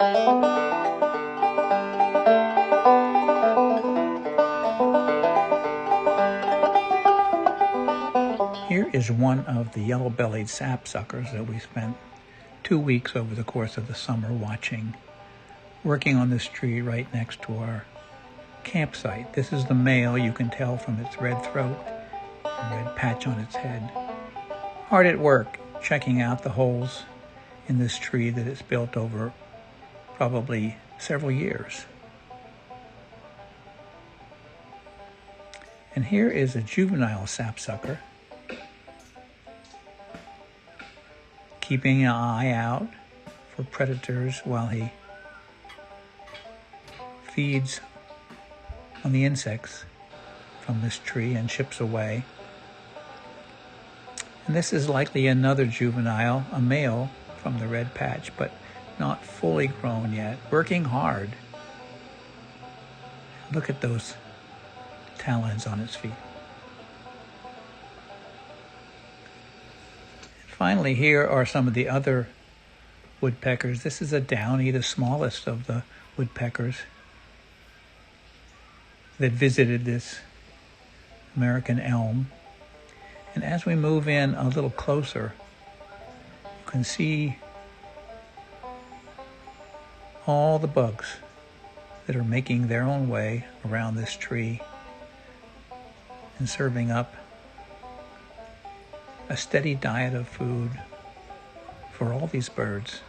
Here is one of the yellow-bellied sapsuckers that we spent 2 weeks over the course of the summer working on this tree right next to our campsite. This is the male. You can tell from its red throat and red patch on its head. Hard at work checking out the holes in this tree that it's built over probably several years. And here is a juvenile sapsucker, keeping an eye out for predators while he feeds on the insects from this tree and chips away. And this is likely another juvenile, a male from the red patch, but not fully grown yet, working hard. Look at those talons on its feet. Finally, here are some of the other woodpeckers. This is a downy, the smallest of the woodpeckers that visited this American elm. And as we move in a little closer, you can see all the bugs that are making their own way around this tree and serving up a steady diet of food for all these birds.